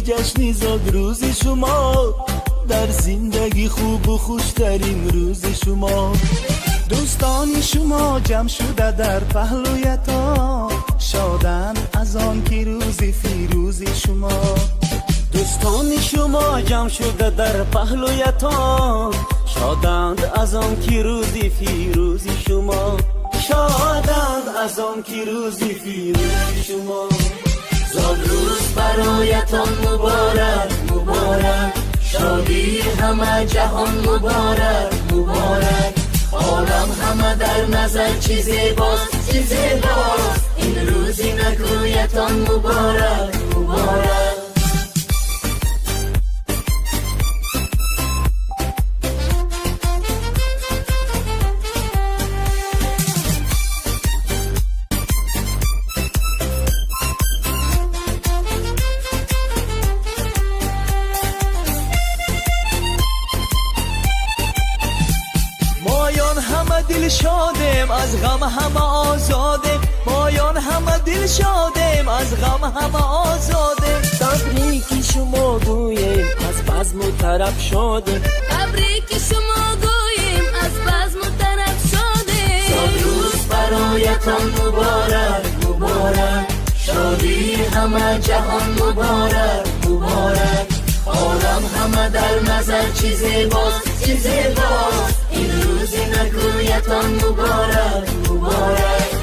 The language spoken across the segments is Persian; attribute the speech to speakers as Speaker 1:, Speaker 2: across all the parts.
Speaker 1: جشن زاد روز شما، در زندگی خوب و خوشترین روز شما. دوستان شما جمع شده در پهلویتان، شادند از آن که روز فیروز شما. دوستان شما جمع شده در پهلویتان، شادند از آن که روز فیروز شما. شادند از آن که روز فیروز شما. زاد روز برایتان مبارک مبارک، شادی همه جهان مبارک مبارک. عالم همه در نظر چی زیباست چی زیباست، این روزی نگویتان مبارک مبارک. دل شادیم از غم همه آزادیم، مایان همه دل شادیم از غم همه آزادیم. تبریک شما گوییم از بزم و طرب شادیم،
Speaker 2: تبریک شما گوییم از بزم و طرب شادیم.
Speaker 1: زاد روز برایتان مبارک مبارک، شادی همه جهان مبارک مبارک. عالم همه در نظر چی زیباست چی زیباست، این روزی نگویتان مبارک مبارک.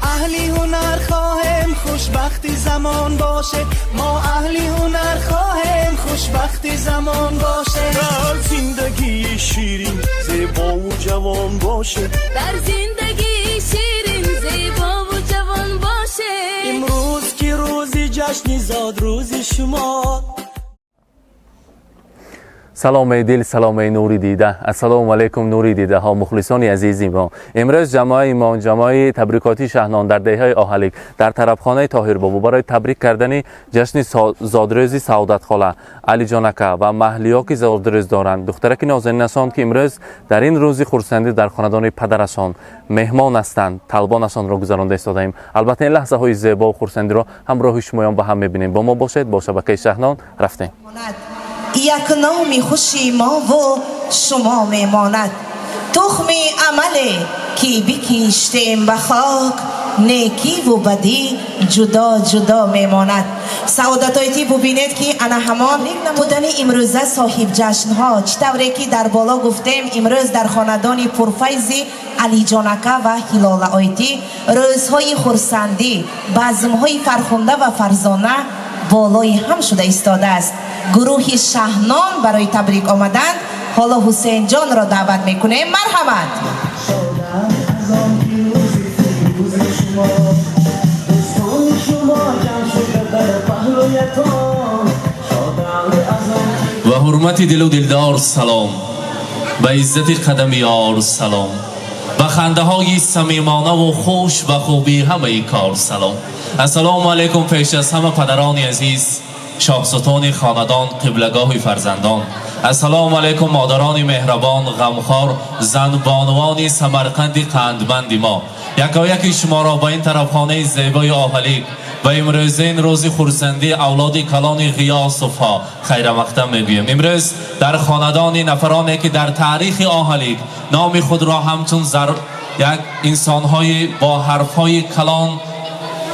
Speaker 3: اهلی هنر خواهیم خوشبختی زمان باشه، ما اهلی هنر خواهیم خوشبختی زمان باشه.
Speaker 1: در زندگی شیرین زیبا و جوان باشه،
Speaker 2: در زندگی شیرین زیبا و جوان باشه.
Speaker 1: امروز که روزی جشن زاد روز شما.
Speaker 4: سلام دل، سلام نوری دیده. السلام علیکم نوری دیده ها، مخلصان عزیزی ما. امروز جماعه تبریکاتی شهنان در دهه آهلیک در طربخانه طاهر بابو برای تبریک کردن جشن زادروزی سعادت خاله علی جانکا و محلیا که زادروز دارند، دخترک نازنینشان که امروز در این روزی خورسندی در خاندان پدرشان مهمان هستند، طلبانشان را گذرانده ایستادیم. البته این لحظه های زیبا و خورسندی را همراه شما با هم میبینیم. با ما باشید، با شبکه شهنان رفتیم.
Speaker 3: یک نام خوشی ما و شما میماند، تخم عمله که بکشتیم به خاک، نیکی و بدی جدا جدا میماند. سعادتایتی ببینید که انا همان بودن امروزه صاحب جشن ها چطوری که در بالا گفتیم، امروز در خاندان پرفیض علی جانکا و هلال آیتی روزهای خرسندی، بزمهای فرخنده و فرزانه بالای هم شده ایستاده است. گروه شهنان برای تبریک آمدند. حالا حسین جان را دعوت میکنیم. مرحمت.
Speaker 5: و حرمت دل و دلدار سلام، به عزت قدم یار سلام، به خنده های صمیمانه و خوش و خوبی همه کار سلام. السلام علیکم. پیش از همه پدران عزیز، شاهزادان خاندان، قبلگاه فرزندان، السلام علیکم مادران مهربان، غمخوار، زن بانوان سمرقند قندمند ما. یکی شما را با این طرفخانه زیبای آهلیک و امروز این روز خورسندی اولاد کلان غیاث‌ها خیر مقدم میگویم. امروز در خاندان نفرانی که در تاریخ آهلیک نام خود را همچون یک انسان‌های با حرف‌های کلان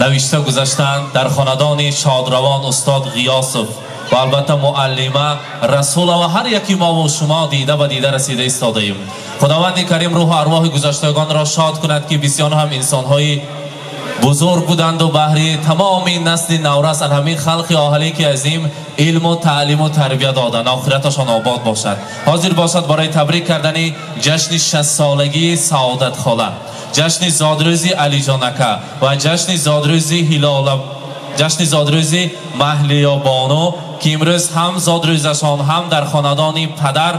Speaker 5: نوشته گذاشتند، در خاندان شادروان استاد غیاث و البته معلمه رسول و هر یکی ما و شما دیده و دیده رسیده ایستاده ایم. خداوند کریم روح و ارواح گذشتگان را شاد کند که بسیار هم انسان‌های بزرگ بودند و بهره تمام این نسل نورس همین خلق آهلیک عظیم علم و تعلیم و تربیت دادن، آخرتشان آباد باشد. حاضر باشد برای تبریک کردن جشن 60 سالگی سعادت خاله، جشن زادروزی علی جانکا و جشن زادروزی محلیا بانو که امروز هم زادروزشان هم در خاندان پدر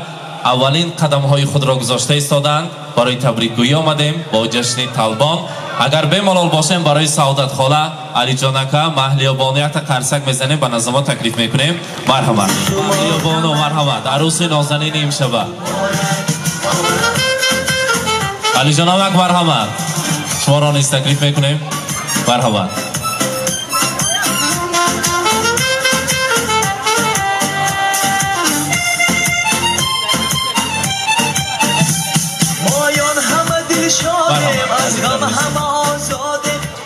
Speaker 5: اولین قدم های خود را گذاشته ایستادند. برای تبریکگویی آمدیم با جشن طالبان. اگر بمالال باشیم برای سعادت خاله علی جانکا محلیه بانویت قرصک میزنیم به نظم تکلیف میکنیم. مرحمت محلیه بانو، مرحمت عروس نازنین امشبه علی جانک، مرحمت شما را نیز تکلیف میکنیم. مرحمت.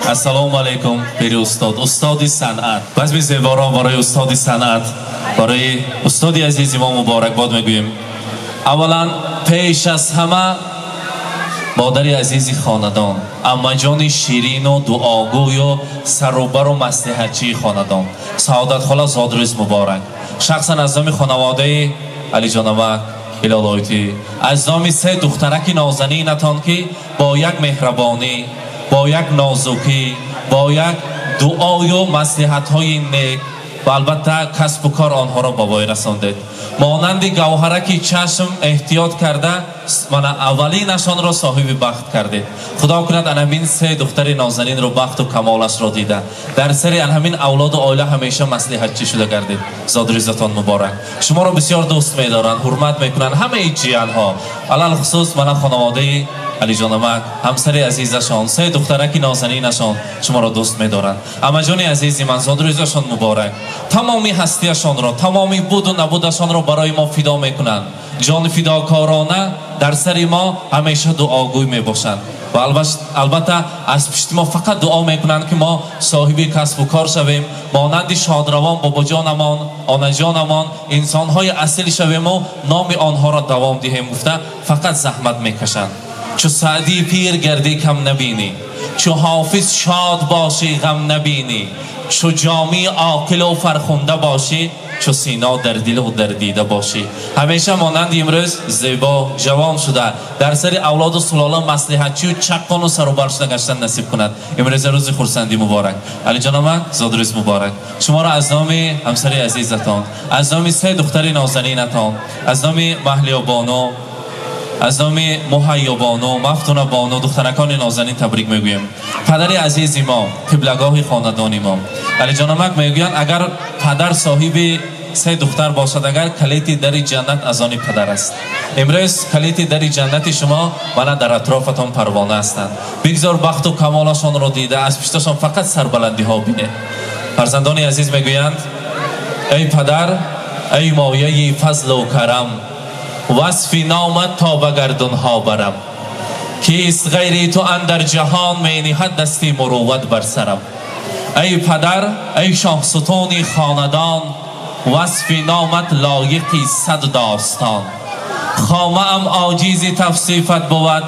Speaker 5: السلام علیکم پیر استاد، استاد صنعت. بزم زیباران برای استاد صنعت، برای استاد عزیز ما مبارکباد میگوییم. اولا پیش از همه مادر عزیز خاندان، اما جان شیرین و دعاگوی و سروبر و مصلحتچی خاندان، سعادت خاله زادروز مبارک. شخصا از نام خانواده علی جانمک الالایتی، از نام سه دخترک نازنینتان که با یک مهربانی، با یک نازکی، با یک دعای و مصلحت های نیک و البته کسب و کار آنها را به پای رساندید. مانند گوهرکی چشم احتیاط کرده من اولینشان را صاحب بخت کردید. خدا کند همین سه دختر نازنین رو بخت و کمالش را دیده در سری همین اولاد و عائله همیشه مصلحتچی شده گردید. زادروزتان مبارک. شما را بسیار دوست می‌دارند، حرمت می‌کنند همه جیان ها، علل خصوص من خانواده علی جانمک، همسر عزیزشان، سه دخترک نازنینشان شما را دوست می‌دارند. اما جان عزیزی من، زادروزشان مبارک. تمامی هستیشان را، تمامی بود و نبودشان را برای ما فدا می‌کنند. جان فداکارانه در سر ما همیشه دعاگوی میباشند و البته از پشت ما فقط دعا میکنند که ما صاحب کسب و کار شویم، مانند شادروان بابا جانمان، آنا جانمان، انسان‌های اصیل شویم و نام آنها را دوام دهیم. گفته فقط زحمت میکشند. چو سعدی پیر گردی کم نبینی، چو حافظ شاد باشی غم نبینی، چو جامی عاقل و فرخنده باشی، چو سینا در دل و در دیده باشی. همیشه مانند امروز زیبا جوان شده در سر اولاد و سلاله مصلحتچی و چقان و سروبر شده گشتن نصیب کند. امروز روز خرسندی مبارک. علی جانمک زادروز مبارک. شما را از نام همسر عزیزتان، از نام سه دختر نازنینتان، از نام محلیه بانو، از نام مهیا بانو، مفتون بانو، دخترکان نازنین تبریک میگویم. پدر عزیز ما، قبلگاه خاندان ما علی جانمک میگویند اگر پدر صاحب سه دختر باشد، اگر کلیت در جنت از آن پدر است. امروز کلیت در جنت شما من در اطرافتان پروانه هستند. بگذار بخت و کمالشان را دیده از پشتشان فقط سربلندی ها بینه. فرزندان عزیز میگویند ای پدر، ای مایه فضل و کرم، وصفی نامت تا به گردون ها برم. کیست غیری تو اندر جهان می نهد دستی مروت بر سرم. ای پدر، ای شاه ستونی خاندان، وصفی نامت لایقی صد داستان. خامه ام عاجزی توصیفت بود،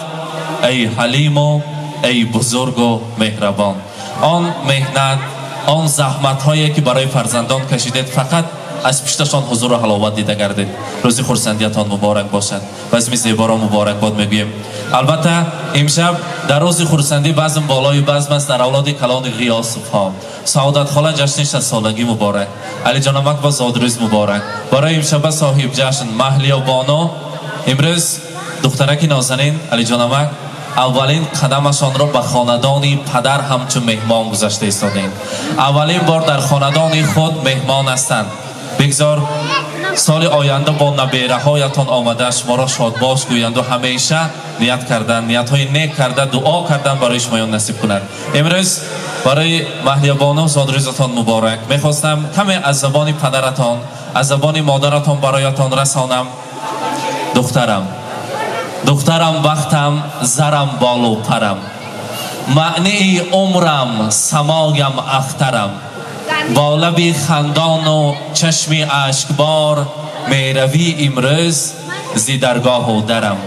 Speaker 5: ای حلیم و ای بزرگ و مهربان. آن مهنت، آن زحمت هایی که برای فرزندان کشیدید فقط از پشتشان حضور و حلاوت دیده گردید. روز خرسندیتان مبارک باشد. بزم زیبا را مبارک باد میگویم. البته امشب در روز خرسندی بزم بالای بزم است در اولاد کلان غیاث ها. سعادت خاله جشن 60 سالگی مبارک. علی جانمک و زادروز مبارک. برای امشب صاحب جشن محلیه بانو، امروز دخترک نازنین علی جانمک اولین قدمشان را به خاندان پدر همچون مهمان گذاشته ایستادند. اولین بار در خاندان خود مهمان هستند. بگذار سال آینده با نبیره هایتان آمده شما را شادباش گویند و همیشه نیت کردن، نیت های نیک کرده، دعا کردن برای شمایان نصیب کند. امروز برای محلیه بانو زادروزتان مبارک. میخواستم کمی از زبان پدرتان، از زبان مادرتان برایتان رسانم. دخترم وقتم، زرم بالو پرم، معنی عمرم، سمایم اخترم. با لبی خندان و چشمی اشکبار، میروی امروز زی درگاه و درم.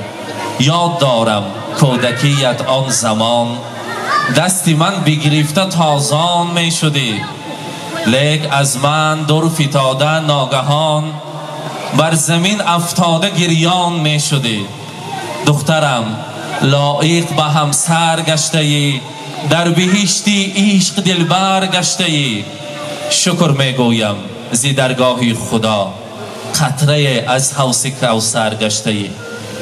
Speaker 5: یاد دارم کودکیت آن زمان، دستی من بگرفته تازان می شدی. لیک از من دور فتاده ناگهان، بر زمین افتاده گریان می شدی. دخترم لایق به همسر گشته ای، در بهشتی عشق دلبر گشته ای. شکر میگویم زی درگاه خدا، قطره از حوض کوثر گشته ای.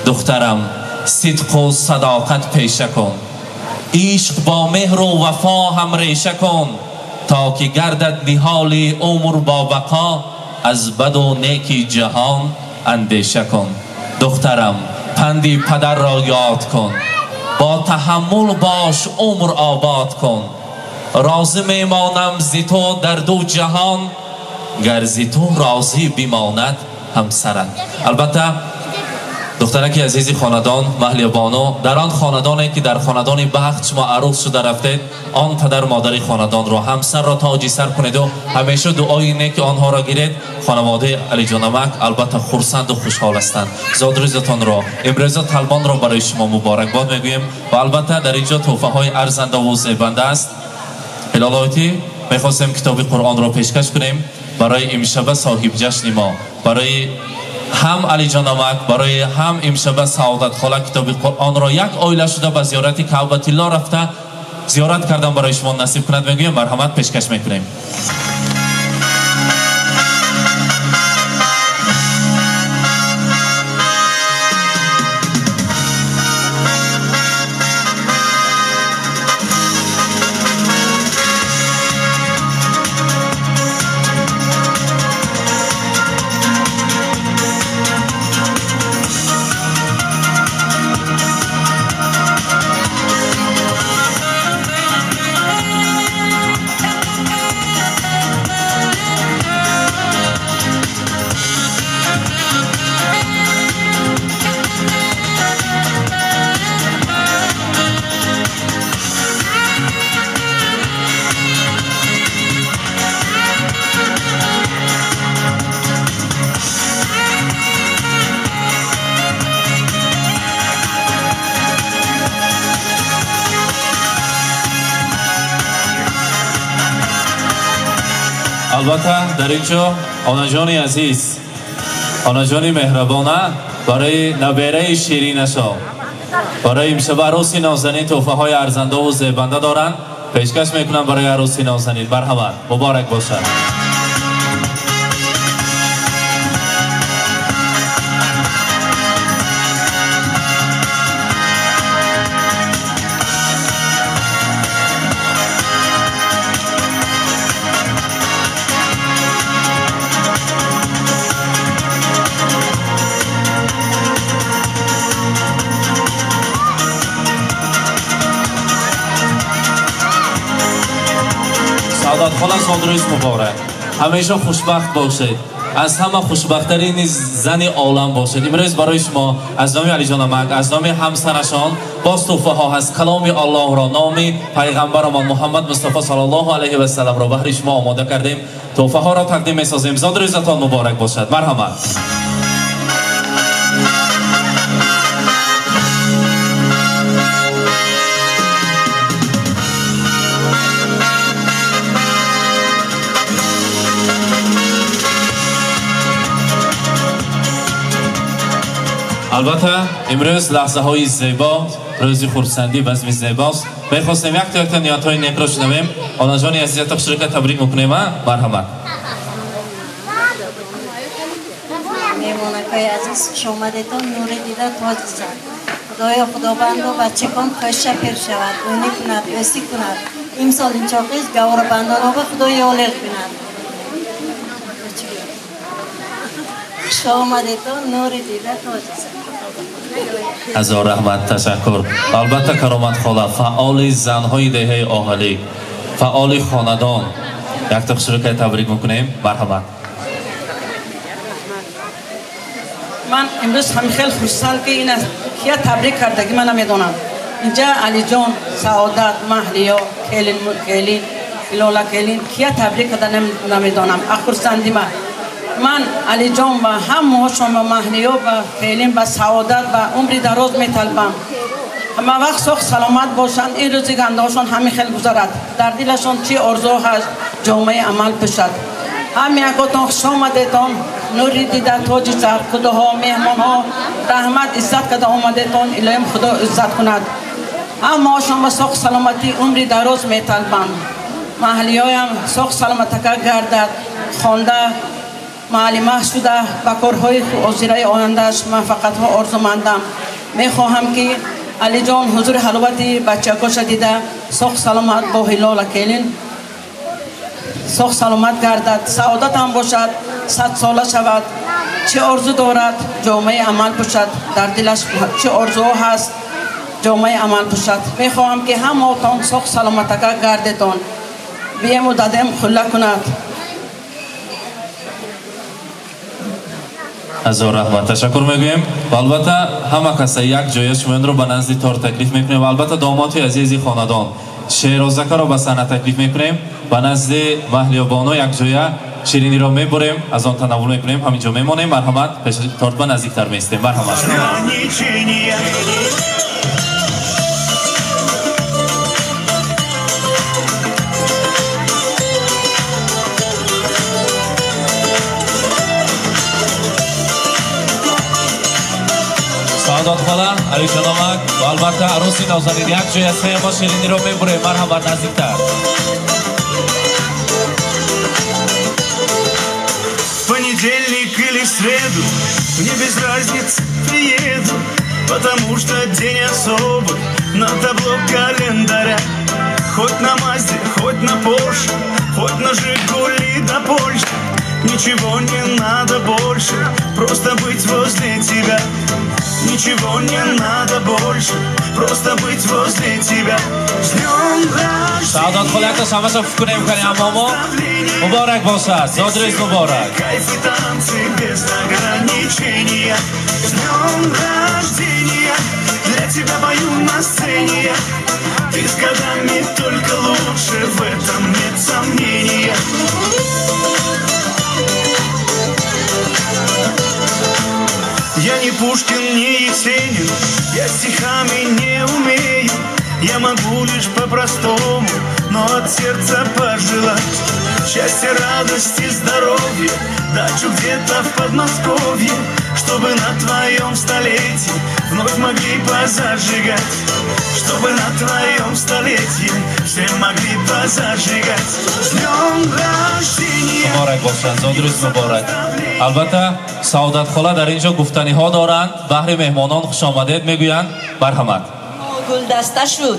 Speaker 5: دخترم صدق و صداقت پیشه کن، عشق با مهر و وفا هم ریشه کن، تا که گردد نهال عمر با بقا، از بد و نیکی جهان اندیشه کن. دخترم پندی پدر را یاد کن، با تحمل باش عمر آباد کن، راضی میمانم زی تو در دو جهان، گر زی تو راضی بماند همسرت. البته دخترک عزیزی خاندان محلی بانو، در آن خاندانی که در خاندان بخت شما عروس شده رفتید، آن پدر مادری خاندان را همسر را تاجی سر کنید و همیشه دعای نیک آنها را گیرید. خانواده علی جان نمک البته خرسند و خوشحال هستند. زاد روزتان را امروز طلبان را برای شما مبارکباد میگویم و البته در اینجا تحفه های ارزنده و زیبنده است. هلالایتی میخواستیم کتاب قرآن را پیشکش کنیم برای امشب صاحب جشن ما، برای هم علی جان نمک، برای هم امشب سعادت خاله کتاب قرآن را یک آیله شده به زیارت کعبه الله رفته زیارت کردن برای شما نصیب کند میگویم مرحمت پیشکش میکنیم. البته در اینجا آنجان عزیز، آنجان مهربانه برای نبیره شیرینشا، برای امشب عروسی نازنین تحفه های ارزنده و زیبنده دارند. پیشکش میکنم برای عروسی نازنین. مرحبا، مبارک باشد. سعادت خاله سالروز مبارک، همیشه خوشبخت باشید، از همه خوشبختترین زن عالم باشید. امروز برای شما از نام علی جان نمک، از نام همسرشان باز تحفه ها هست. کلام الله را، نام پیغمبرمان محمد مصطفی صلی الله علیه و سلم را برای شما آماده کردیم. تحفه ها را تقدیم می‌سازیم. زاد روزتان مبارک باشد. مرحمت. البته امروز لحظه های زیبا، روزی خورسندی بزمی زیباست. میخواستیم یک تا نیات های نیک را شنویم. آنجانی عزیزت تبشیر که تبریک میکنیم. مرحمت.
Speaker 6: میمونکای عزیز خوش آمدیتون، نور دیده تاج زد. خدایا خداوند و بچگان خوش پیر شود، اونی کند، یاستی کند. امسال این چاقیز گور بندان آقا خدای آلیق کند. خوش آمدیتون، نور دیده تاج زد.
Speaker 5: هزار رحمت، تشکر. البته کرامت خاله فعال زنهای دهه آهلی، فعال خاندان، یک تخصیص که تبریک میکنیم. مرحبا.
Speaker 7: من امروز هم خیلی خوشحال که این است کیا تبریک کرده که من نمیدونم. اینجا علی جان، سعادت، محلیا، کلین، لولا کلین کیا تبریک کرده نمیدونم. اخرسندی من علی جان و همه شما محلیا و کلین و سعادت و عمری دراز میطلبم. همه وقت سخت سلامت باشند. این روزی گندهاشون همه خیلی گذارد. در دلشون چی آرزو هست جامعه عمل پشد. همه یکاتون خوش آمدیتون، نوری دیده تاج سر. خداها مهمان ها رحمت عزت کده آمدیتون، الهیم خدا عزت کند. همه شما سخت سلامتی عمری دراز میطلبم. محلی هایم سخت سلامت که گردد، خانده معلم شده با کارهای آزیرای آیندهش موفقیت‌ها آرزومندم. میخواهم که علی جان حضور حلوتی بچه‌کاش دیده سخت سلامت با هلال کلین سخت سلامت گردد، سعادت هم باشد، 100 ساله شود. چه آرزو دارد جامعه عمل باشد، در دلش چه آرزو هست جامعه عمل باشد. میخواهم که همتان سخت سلامتک گردتان بیم و دادم خله کند.
Speaker 5: هزار رحمت تشکر میگویم. و البته همه کسی یک جای شما رو به نزد تار تکلیف میکنیم. و البته داماد عزیزی خاندان شیرازکه را به صحنه تکلیف میکنیم. به نزد محلیا بانو یک جای شیرینی را میبریم، از آن تناول میکنیم. همینجا میمونیم. مرحمت پیش تارت به نزدیکتر میستیم. مرحمت. سعادت خاله، علی جانامک و البته عروسی نازنین یک جای از ما شیرینی رو میبریم. مرحمت نزدیکتر.
Speaker 1: Понедельник или среду, мне без разницы, приеду, потому что день особый на табло календаря. Хоть на Мазде, хоть на Порше, хоть на Жигули до Польши, ничего не надо больше, просто быть возле тебя. Ничего не надо больше, просто быть возле тебя. С днем рождения.
Speaker 5: سعادت خاله یک تا همه کنیم کنیم امامو مبارک باشد. زادروز مبارک.
Speaker 1: Кайф и танцы без ограничения. С днем рождения, для тебя пою на сцене. Ты с годами только лучше, в этом нет сомнения. Я не Пушкин, не Есенин, я стихами не умею. Я могу лишь по-простому, но от сердца пожелать счастья, радости, здоровья, дачу где-то в Подмосковье, чтобы на твоем столетии вновь могли позажигать, чтобы на твоем столетии все могли позажигать. С днем рождения.
Speaker 5: مبارک باشند. زادروز مبارک. البته سعادت خاله در اینجا گفتنی ها دارند. بهر مهمانان خوش آمدید میگویند. مرحمت.
Speaker 8: گلدسته شد،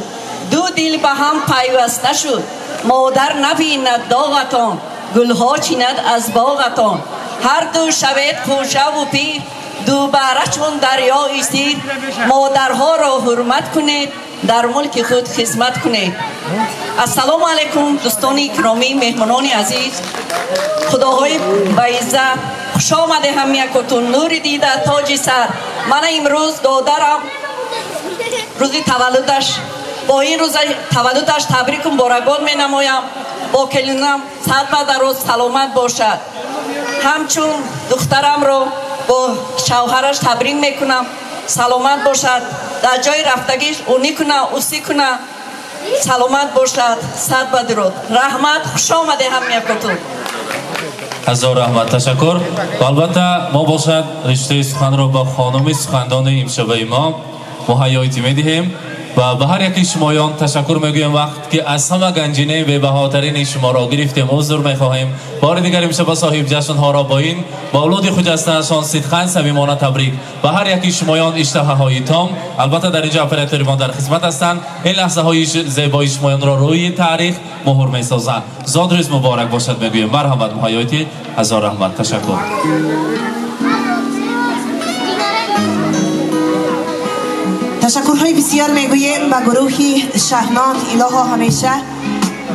Speaker 8: دو دل به هم پیوسته شد. مادر نبیند داغتان، گلها چیند از باغتان. هر دو شوید خوشه و پیر، دوباره چون دریای سیر. مادرها را حرمت کنید، در ملک خود خدمت کنید. السلام علیکم دوستان گرامی، مهمانان عزیز، خداهای بعزت، خوش آمده هم یکتون. نور دیده تاج سر. من امروز دادرم روز تولدش، با این روز تولدش تبریک مبارکباد می نمایم. با کلینم صد و در روز سلامت باشد. همچون دخترم رو با شوهرش تبریک میکنم سلامت باشد، در جای رفتگیش اونی کنه اوسی کنه سلامت باشد. صد و درود. رحمت. خوش آمده هم یکتون.
Speaker 5: هزار رحمت تشکر. و البته ما باشد رشته سخن رو با خانم سخندان امشب ما مهیایتی میدهیم و به هر یکی شمایان تشکر میگویم. وقت که از همه گنجینه به بهاترین شما را گرفتیم حضور میخواهیم. بار دیگر امشب صاحب جشن ها را با این مولود خجسته‌شان صدقاً صمیمانه تبریک. به هر یکی شمایان اشتها های تام. البته در اینجا اپراتوریان در خدمت هستند. این لحظه های زیبای شمایان را روی تاریخ مهر میسازند. زادروز مبارک باشد میگویم. مرحمت مهیایتی. هزار رحمت تشکر.
Speaker 3: تشکرهای بسیار میگوییم به گروهی شهنات. الها همیشه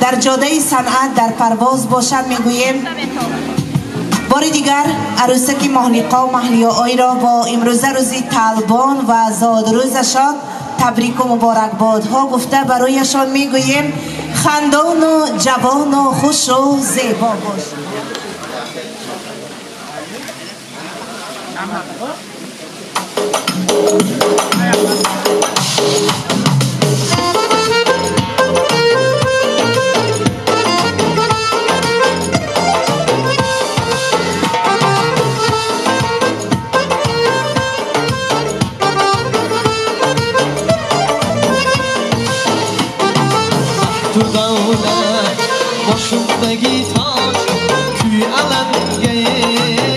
Speaker 3: در جاده صنعت در پرواز باشد میگوییم. بار دیگر عروسک محلیقا و محلیاهای را با امروزه روزی طلبان و زادروزشان تبریک و مبارکبادها گفته برایشان میگوییم خندان و جوان و خوش و زیبا باش.
Speaker 9: تو دولت باشم بگی تاج کوی علم گیه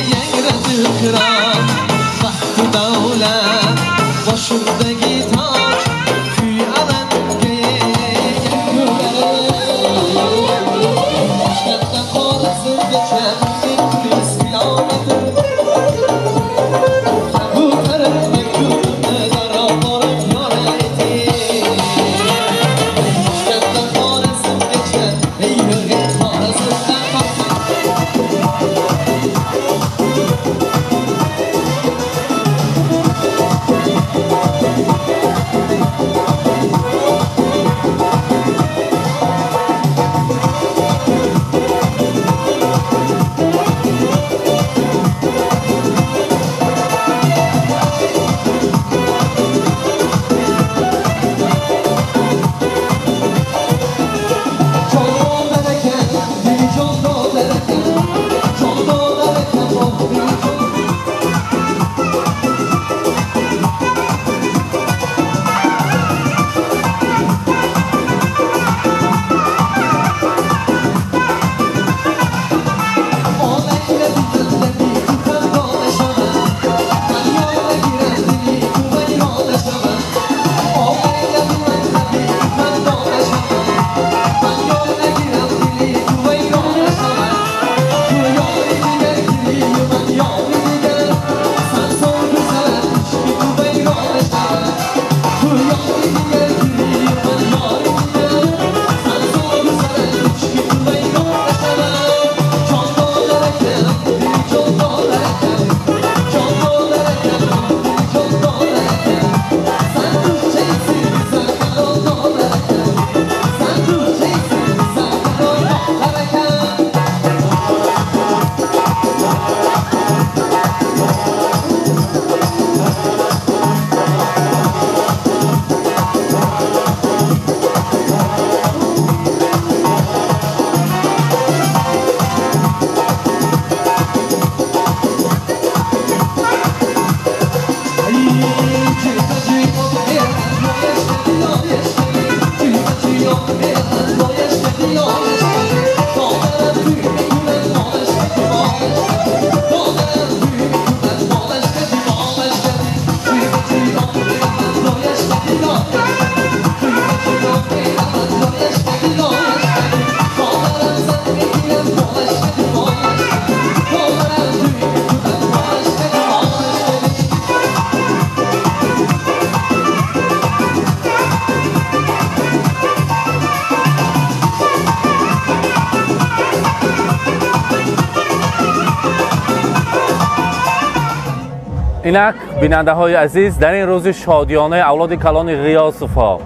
Speaker 4: اینک بیننده های عزیز، در این روز شادیانه اولاد کلان غیاث‌فا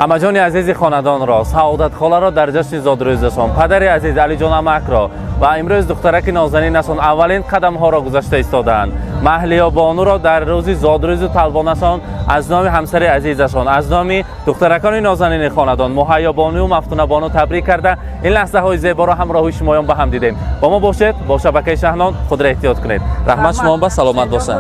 Speaker 4: امجان عزیز خاندان را، سعادت خاله را در جشن زادروزشان، پدر عزیز علی جان امک را و امروز دخترک نازنینشان اولین قدم ها را گذاشته ایستادند. محلیا بانو را در روز زادروز طلبانشان از نام همسر عزیزشان، از نام دخترکان نازنین خاندان مهیا بانو و مفتونه بانو تبریک کرده این لحظه های زیبا را همراه شمایان به هم دیدیم. با ما باشید، با شبکه شهنان خود را احتیاط کنید. رحمت شما به سلامت باشید.